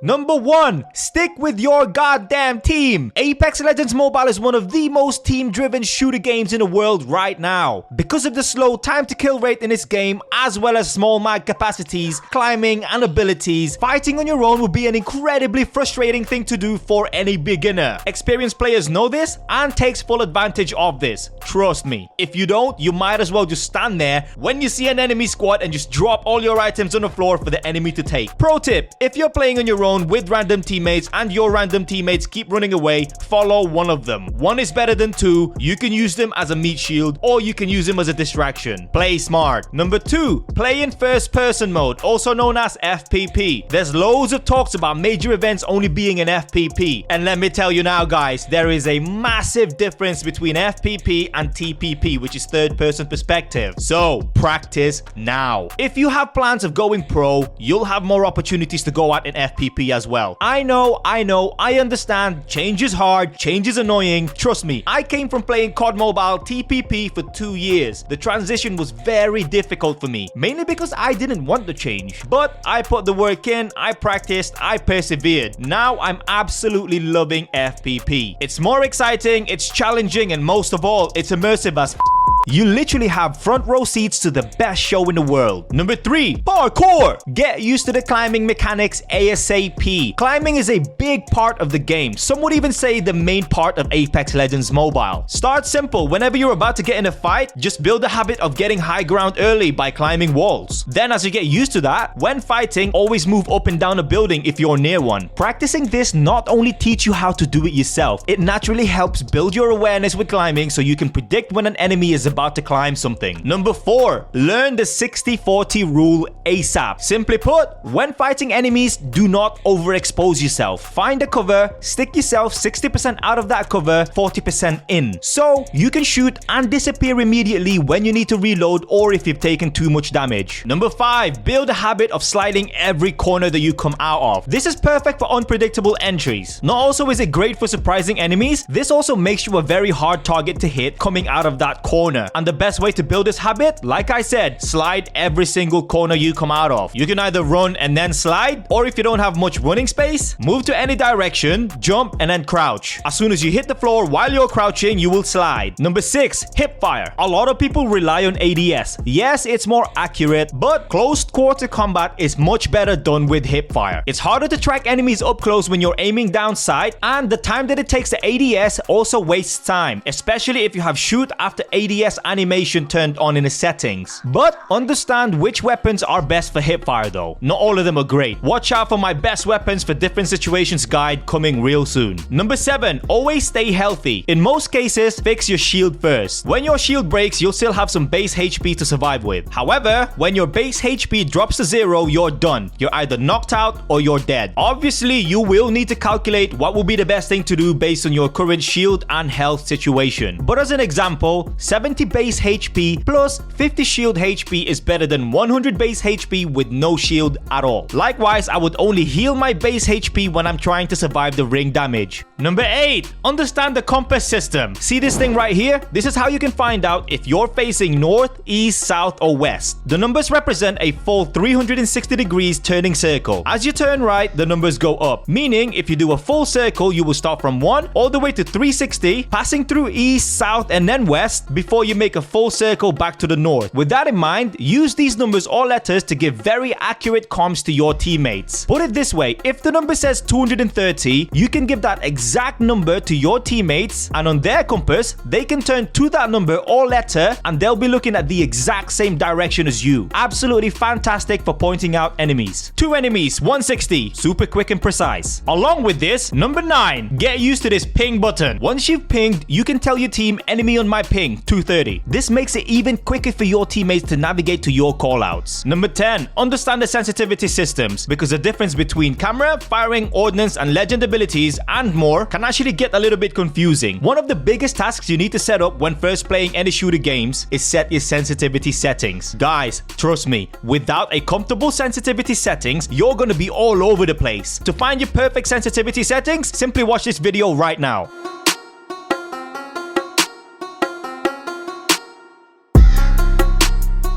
Number 1. Stick with your goddamn team. Apex Legends Mobile is one of the most team-driven shooter games in the world right now. Because of the slow time to kill rate in this game, as well as small mag capacities, climbing, and abilities, fighting on your own would be an incredibly frustrating thing to do for any beginner. Experienced players know this and takes full advantage of this. Trust me. If you don't, you might as well just stand there when you see an enemy squad and just drop all your items on the floor for the enemy to take. Pro tip: if you're playing on your own with random teammates and your random teammates keep running away, follow one of them. One is better than two. You can use them as a meat shield or you can use them as a distraction. Play smart. Number 2. Play in first person mode, also known as FPP. There's loads of talks about major events only being in FPP. And let me tell you now guys, there is a massive difference between FPP and TPP, which is third person perspective. So practice now. If you have plans of going pro, you'll have more opportunities to go out in FPP as well. I know, I understand. Change is hard, change is annoying. Trust me, I came from playing COD Mobile TPP for 2 years. The transition was very difficult for me, mainly because I didn't want to change. But I put the work in, I practiced, I persevered. Now I'm absolutely loving FPP. It's more exciting, it's challenging, and most of all, it's immersive as you literally have front row seats to the best show in the world. Number 3. Parkour. Get used to the climbing mechanics ASAP. Climbing is a big part of the game. Some would even say the main part of Apex Legends Mobile. Start simple. Whenever you're about to get in a fight, just build the habit of getting high ground early by climbing walls. Then as you get used to that, when fighting, always move up and down a building if you're near one. Practicing this not only teach you how to do it yourself, it naturally helps build your awareness with climbing so you can predict when an enemy is about to climb something. Number 4. Learn the 60-40 rule ASAP. Simply put, when fighting enemies, do not overexpose yourself. Find a cover, stick yourself 60% out of that cover, 40% in. So you can shoot and disappear immediately when you need to reload or if you've taken too much damage. Number 5. Build a habit of sliding every corner that you come out of. This is perfect for unpredictable entries. Not also is it great for surprising enemies, this also makes you a very hard target to hit coming out of that corner. And the best way to build this habit, like I said, slide every single corner you come out of. You can either run and then slide, or if you don't have much running space, move to any direction, jump, and then crouch. As soon as you hit the floor while you're crouching, you will slide. Number 6. Hip fire. A lot of people rely on ADS. Yes, it's more accurate, but close quarter combat is much better done with hip fire. It's harder to track enemies up close when you're aiming down sight, and the time that it takes to ADS also wastes time, especially if you have shoot after ADS animation turned on in the settings. But understand which weapons are best for hipfire though. Not all of them are great. Watch out for my best weapons for different situations guide coming real soon. Number 7. Always stay healthy. In most cases, fix your shield first. When your shield breaks, you'll still have some base HP to survive with. However, when your base HP drops to 0, you're done. You're either knocked out or you're dead. Obviously, you will need to calculate what will be the best thing to do based on your current shield and health situation. But as an example, 70 base HP plus 50 shield HP is better than 100 base HP with no shield at all. Likewise, I would only heal my base HP when I'm trying to survive the ring damage. Number 8. Understand the compass system. See this thing right here? This is how you can find out if you're facing north, east, south, or west. The numbers represent a full 360 degrees turning circle. As you turn right, the numbers go up, meaning if you do a full circle, you will start from 1 all the way to 360, passing through east, south, and then west before you make a full circle back to the north. With that in mind, use these numbers or letters to give very accurate comms to your teammates. Put it this way, if the number says 230, you can give that exact number to your teammates, and on their compass, they can turn to that number or letter and they'll be looking at the exact same direction as you. Absolutely fantastic for pointing out enemies. 2 enemies, 160, super quick and precise. Along with this, number 9, get used to this ping button. Once you've pinged, you can tell your team enemy on my ping, 230. This makes it even quicker for your teammates to navigate to your callouts. Number 10, understand the sensitivity systems, because the difference between camera, firing, ordnance, and legend abilities and more can actually get a little bit confusing. One of the biggest tasks you need to set up when first playing any shooter games is set your sensitivity settings. Guys, trust me, without a comfortable sensitivity settings, you're gonna be all over the place. To find your perfect sensitivity settings, simply watch this video right now.